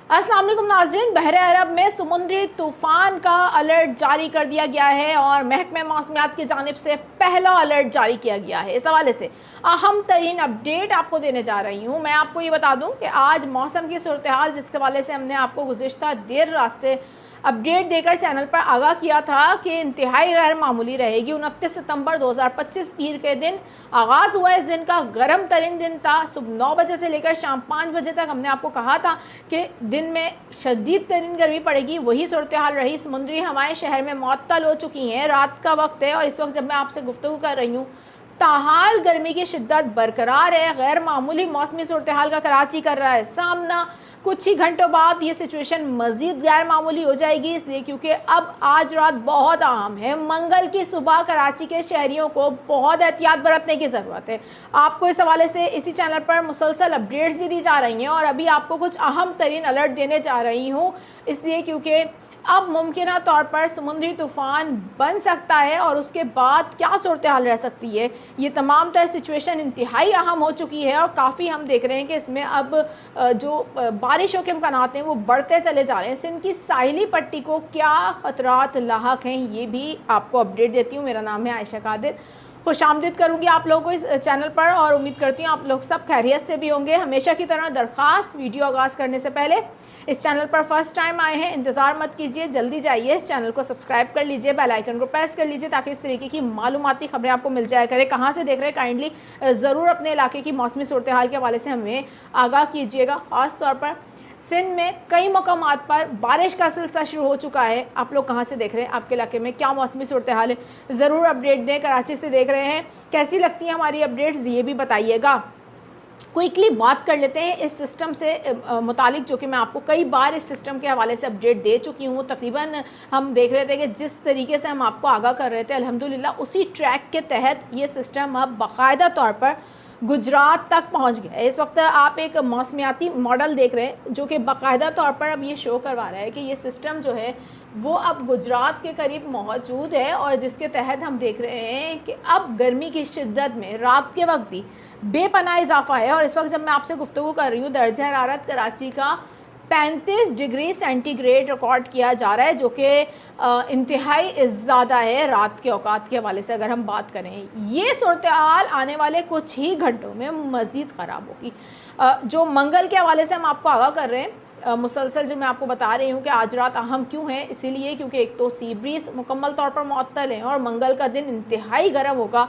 अस्सलाम वालेकुम नाज़रीन, बहरे अरब में समुद्री तूफ़ान का अलर्ट जारी कर दिया गया है और महकमे मौसमियात की जानिब से पहला अलर्ट जारी किया गया है। इस हवाले से अहम तरीन अपडेट आपको देने जा रही हूँ। मैं आपको ये बता दूँ कि आज मौसम की सूरत हाल जिसके हवाले से हमने आपको गुज़िश्ता देर रात से अपडेट देकर चैनल पर आगाह किया था कि इंतहाई गैर मामूली रहेगी। 29 सितंबर 2025 पीर के दिन आगाज़ हुआ। इस दिन का गर्म तरीन दिन था। सुबह 9 बजे से लेकर शाम 5 बजे तक हमने आपको कहा था कि दिन में शदीद तरीन गर्मी पड़ेगी। वही सूरत हाल रही। समुद्री हवाएं शहर में मुअत्तल हो चुकी हैं। रात का वक्त है और इस वक्त जब मैं आपसे गुफ्तगू कर रही हूँ ताहाल गर्मी की शिद्दत बरकरार है। गैर मामूली मौसमी सूरत हाल का कराची कर रहा है सामना। कुछ ही घंटों बाद ये सिचुएशन मज़ीद गैर मामूली हो जाएगी, इसलिए क्योंकि अब आज रात बहुत अहम है। मंगल की सुबह कराची के शहरियों को बहुत एहतियात बरतने की ज़रूरत है। आपको इस हवाले से इसी चैनल पर मुसलसल अपडेट्स भी दी जा रही हैं और अभी आपको कुछ अहम तरीन अलर्ट देने जा रही हूँ, इसलिए क्योंकि अब मुमकिन तौर पर समुद्री तूफ़ान बन सकता है और उसके बाद क्या सूरत हाल रह सकती है। ये तमाम तर सिचुएशन इंतहाई अहम हो चुकी है और काफ़ी हम देख रहे हैं कि इसमें अब जो बारिशों के इम्कानात हैं वो बढ़ते चले जा रहे हैं। सिंध की साहिली पट्टी को क्या ख़तरात लाहक हैं ये भी आपको अपडेट देती हूँ। मेरा नाम है आयशा कादिर। खुशामदीद करूँगी आप लोगों को इस चैनल पर और उम्मीद करती हूँ आप लोग सब खैरियत से भी होंगे। हमेशा की तरह दरख्वास्त, वीडियो आगाज़ करने से पहले इस चैनल पर फर्स्ट टाइम आए हैं इंतज़ार मत कीजिए, जल्दी जाइए इस चैनल को सब्सक्राइब कर लीजिए, बेल आइकन को प्रेस कर लीजिए ताकि इस तरीके की मालूमाती खबरें आपको मिल जाया करें। कहाँ से देख रहे हैं काइंडली ज़रूर अपने इलाके की मौसमी सूरत हाल के हवाले से हमें आगाह कीजिएगा। ख़ास तौर पर सिंध में कई मकामात पर बारिश का सिलसिला शुरू हो चुका है। आप लोग कहाँ से देख रहे हैं, आपके इलाके में क्या मौसमी सूरत हाल है, ज़रूर अपडेट दें। कराची से देख रहे हैं, कैसी लगती हैं हमारी अपडेट्स ये भी बताइएगा। क्विकली बात कर लेते हैं इस सिस्टम से मुतालिक, जो कि मैं आपको कई बार इस सिस्टम के हवाले से अपडेट दे चुकी हूँ। तकरीबन हम देख रहे थे कि जिस तरीके से हम आपको आगाह कर रहे थे अल्हम्दुलिल्लाह उसी ट्रैक के तहत ये सिस्टम अब बाकायदा तौर पर गुजरात तक पहुंच गया है। इस वक्त आप एक मौसमियाती मॉडल देख रहे हैं जो कि बाकायदा तौर पर अब ये शो करवा रहा है कि ये सिस्टम जो है वो अब गुजरात के करीब मौजूद है और जिसके तहत हम देख रहे हैं कि अब गर्मी की शिद्दत में रात के वक्त भी बेपनाह इजाफा है। और इस वक्त जब मैं आपसे गुफ्तगू कर रही हूँ दर्जा हरारत कराची का 35 डिग्री सेंटीग्रेड रिकॉर्ड किया जा रहा है, जो कि इंतहाई ज़्यादा है रात के औकात के हवाले से। अगर हम बात करें ये सूरत हाल आने वाले कुछ ही घंटों में मज़ीद ख़राब होगी। जो मंगल के हवाले से हम आपको आगाह कर रहे हैं मुसलसल, जो मैं आपको बता रही हूँ कि आज रात अहम क्यों है, इसीलिए क्योंकि एक तो सी ब्रीज़ मुकम्मल तौर पर मुअत्तल है और मंगल का दिन इंतहाई गर्म होगा।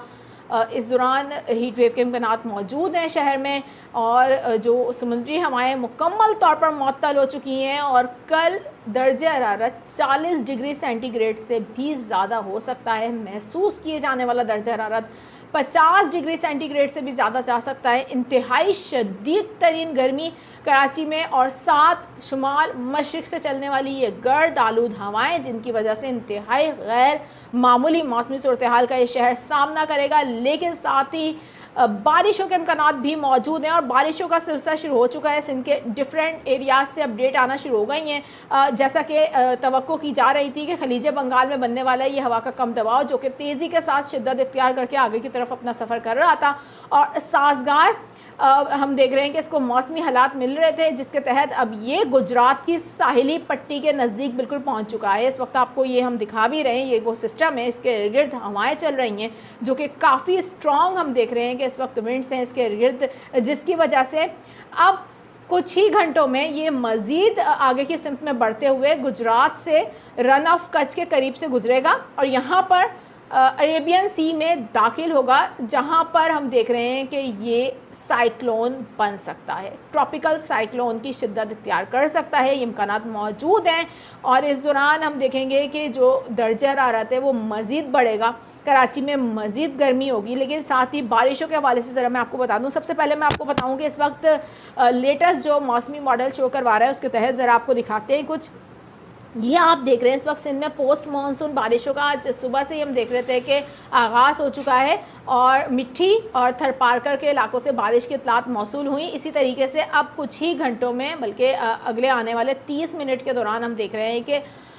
इस दौरान हीट वेव के इम्कानात मौजूद हैं शहर में और जो समुद्री हवाएं मुकम्मल तौर पर मुअत्तल हो चुकी हैं और कल दर्जा हरारत 40 डिग्री सेंटीग्रेड से भी ज़्यादा हो सकता है। महसूस किए जाने वाला दर्जा हरारत 50 डिग्री सेंटीग्रेड से भी ज़्यादा जा सकता है। इंतहाई शदीद तरीन गर्मी कराची में और साथ शुमाल मशरिक़ से चलने वाली ये गर्द आलूद हवाएं जिनकी वजह से इंतहाई गैर मामूली मौसमी सूरत हाल का ये शहर सामना करेगा। लेकिन साथ ही बारिशों के इम्कानात भी मौजूद हैं और बारिशों का सिलसिला शुरू हो चुका है। सिंध के डिफरेंट एरियाज़ से अपडेट आना शुरू हो गई हैं। जैसा कि तवक्को की जा रही थी कि खलीज बंगाल में बनने वाला ये हवा का कम दबाव जो कि तेज़ी के साथ शिद्दत इख्तियार करके आगे की तरफ अपना सफ़र कर रहा था और साजगार हम देख रहे हैं कि इसको मौसमी हालात मिल रहे थे, जिसके तहत अब ये गुजरात की साहिली पट्टी के नज़दीक बिल्कुल पहुंच चुका है। इस वक्त आपको ये हम दिखा भी रहे हैं, ये वो सिस्टम है, इसके इर्द गिर्द हवाएं चल रही हैं जो कि काफ़ी स्ट्रॉन्ग हम देख रहे हैं कि इस वक्त विंड्स हैं इसके इर्द गिर्द, जिसकी वजह से अब कुछ ही घंटों में ये मज़ीद आगे की सिमत में बढ़ते हुए गुजरात से रन ऑफ कच्छ के करीब से गुजरेगा और यहाँ पर अरेबियन सी में दाखिल होगा, जहां पर हम देख रहे हैं कि ये साइक्लोन बन सकता है, ट्रॉपिकल साइक्लोन की शिद्दत इख्तियार कर सकता है। ये इम्कानात मौजूद हैं और इस दौरान हम देखेंगे कि जो दर्जा हरारत है वो मज़ीद बढ़ेगा, कराची में मज़ीद गर्मी होगी। लेकिन साथ ही बारिशों के हवाले से ज़रा मैं आपको बता दूं, सबसे पहले मैं आपको बताऊं कि इस वक्त लेटेस्ट जो मौसमी मॉडल शो करवा रहा है उसके तहत ज़रा आपको दिखाते हैं कुछ। ये आप देख रहे हैं इस वक्त सिंध में पोस्ट मानसून बारिशों का आज सुबह से ही हम देख रहे थे कि आगाज़ हो चुका है और मिट्टी और थरपारकर के इलाकों से बारिश की इतलात मौसूल हुई। इसी तरीके से अब कुछ ही घंटों में, बल्कि अगले आने वाले 30 मिनट के दौरान हम देख रहे हैं कि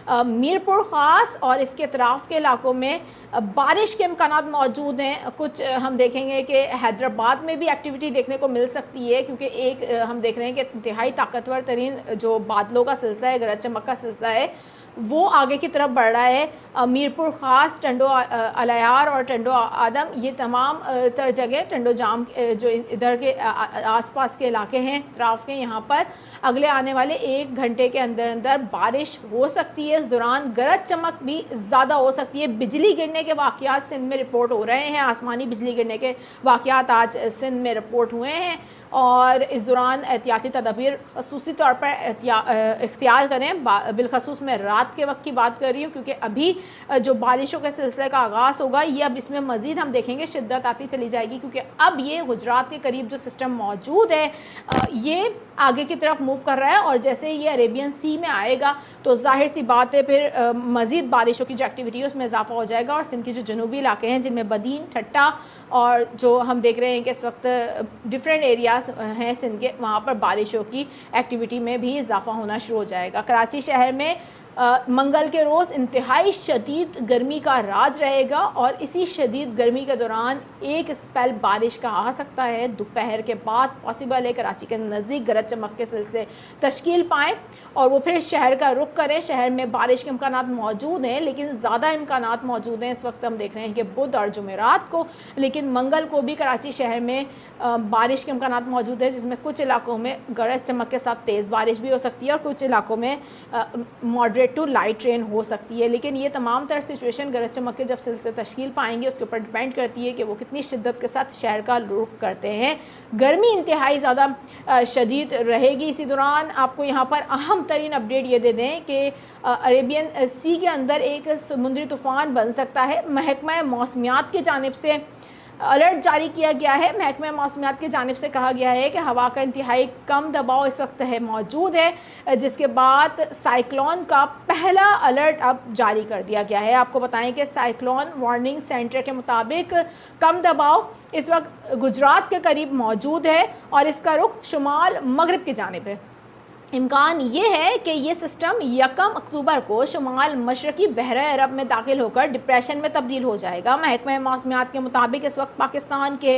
मीरपुर ख़ास और इसके अतराफ़ के इलाकों में बारिश के इम्कानात मौजूद हैं। कुछ हम देखेंगे कि हैदराबाद में भी एक्टिविटी देखने को मिल सकती है, क्योंकि एक हम देख रहे हैं कि इंतहाई ताकतवर तरीन जो बादलों का सिलसिला है, गरज चमक का सिलसिला है, वो आगे की तरफ बढ़ रहा है। मीरपुर ख़ास, टंडो अलायार और टंडो आदम, ये तमाम तर जगह, टंडो जाम जो इधर के आसपास के इलाके हैं अतराफ़ के, यहाँ पर अगले आने वाले 1 घंटे के अंदर अंदर बारिश हो सकती है। इस दौरान गरज चमक भी ज़्यादा हो सकती है। बिजली गिरने के वाक़यात सिंध में रिपोर्ट हो रहे हैं। आसमानी बिजली गिरने के वाक़यात आज सिंध में रिपोर्ट हुए हैं और इस दौरान एहतियाती तदबीर खसूसी तौर पर इख्तियार करें। बिलखसूस मैं रात के वक्त की बात कर रही हूँ, क्योंकि अभी जो बारिशों के सिलसिले का आगाज़ होगा ये अब इसमें मज़ीद हम देखेंगे शिद्दत आती चली जाएगी, क्योंकि अब ये गुजरात के करीब जो सिस्टम मौजूद है ये आगे की तरफ मूव कर रहा है और जैसे ये अरेबियन सी में आएगा तो जाहिर सी बात है फिर मज़ीद बारिशों की जो एक्टिविटी है उसमें इजाफा हो जाएगा और सिंध के जो जनूबी इलाके हैं जिनमें बदीन, ठट्टा और जो हम देख रहे हैं कि इस वक्त डिफरेंट एरियाज़ हैं सिंध के, वहाँ पर बारिशों की एक्टिविटी में भी इजाफा होना शुरू हो जाएगा। कराची शहर में मंगल के रोज़ इंतहाई शदीद गर्मी का राज रहेगा और इसी शदीद गर्मी के दौरान एक स्पेल बारिश का आ सकता है। दोपहर के बाद पॉसिबल है कराची के नज़दीक गरज चमक के सिलसिले तश्कील पाएँ और वो फिर शहर का रुख करें। शहर में बारिश के इम्कानात मौजूद हैं, लेकिन ज़्यादा इम्कानात मौजूद हैं इस वक्त हम देख रहे हैं कि बुध और जुमेरात को, लेकिन मंगल को भी कराची शहर में बारिश के इम्कानात मौजूद है, जिसमें कुछ इलाकों में गरज चमक के साथ तेज़ बारिश भी हो सकती है और कुछ इलाकों में मॉडरेट टू लाइट रेन हो सकती है। लेकिन ये तमाम तर सिचुएशन गरज चमक के जब सिलसिले तश्कील पाएंगे उसके ऊपर डिपेंड करती है कि वो कितनी शिद्दत के साथ शहर का रुख करते हैं। गर्मी इंतहाई ज़्यादा शदीद रहेगी। इसी दौरान आपको यहाँ पर अहम तरीन अपडेट ये दे दें कि अरेबियन सी के अंदर एक समुद्री तूफ़ान बन सकता है। महकमा मौसमियात की जानिब से अलर्ट जारी किया गया है। महकमा मौसमियात की जानिब से कहा गया है कि हवा का इंतहाई कम दबाव इस वक्त है मौजूद है, जिसके बाद साइक्लोन का पहला अलर्ट अब जारी कर दिया गया है। आपको बताएं कि साइक्लोन वार्निंग सेंटर के मुताबिक कम दबाव इस वक्त गुजरात के करीब मौजूद है और इसका रुख शुमाल मगरिब की जानिब है। इम्कान ये है कि ये सिस्टम 1 अक्टूबर को शुमाल मशरकी बहरा अरब में दाखिल होकर डिप्रेशन में तब्दील हो जाएगा। महकमा मौसमियात के मुताबिक इस वक्त पाकिस्तान के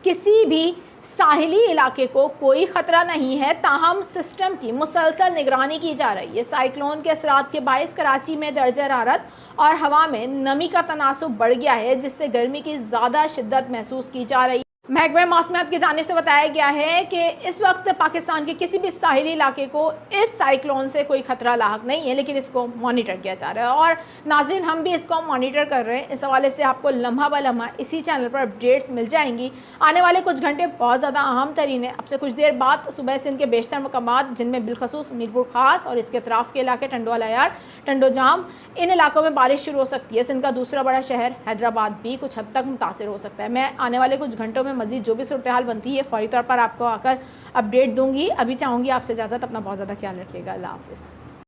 किसी भी साहिली इलाके को कोई ख़तरा नहीं है, ताहम सिस्टम की मुसलसल निगरानी की जा रही है। साइक्लोन के असरात के बायस कराची में दर्जा हरारत और हवा में नमी का तनासुब बढ़ गया है, जिससे गर्मी की ज़्यादा शिद्दत महसूस की जा रही है। महकमा मौसमियात की जानिब से बताया गया है कि इस वक्त पाकिस्तान के किसी भी साहिली इलाके को इस साइक्लोन से कोई ख़तरा लाहक नहीं है, लेकिन इसको मॉनिटर किया जा रहा है और नाज़रीन हम भी इसको मॉनिटर कर रहे हैं। इस हवाले से आपको लम्हा ब लम्हा इसी चैनल पर अपडेट्स मिल जाएंगी। आने वाले कुछ घंटे बहुत ज़्यादा अहम तरीन है। अब से कुछ देर बाद सुबह सिंध के बेशतर मकामात जिनमें बिलखसूस मीरपुर ख़ास और इसके अतराफ़ के इलाके टंडो अलायार, टंडो जाम, इन इलाकों में बारिश शुरू हो सकती है। सिंध का दूसरा बड़ा शहर हैदराबाद भी कुछ हद तक मुतासिर हो सकता है। मैं आने वाले कुछ घंटों में मज़ीद जो भी सूरत हाल बनती है फ़ौरी तौर पर आपको आकर अपडेट दूंगी। अभी चाहूँगी आपसे इजाज़त, अपना बहुत ज़्यादा ख्याल रखिएगा। अल्लाह हाफ़िज़।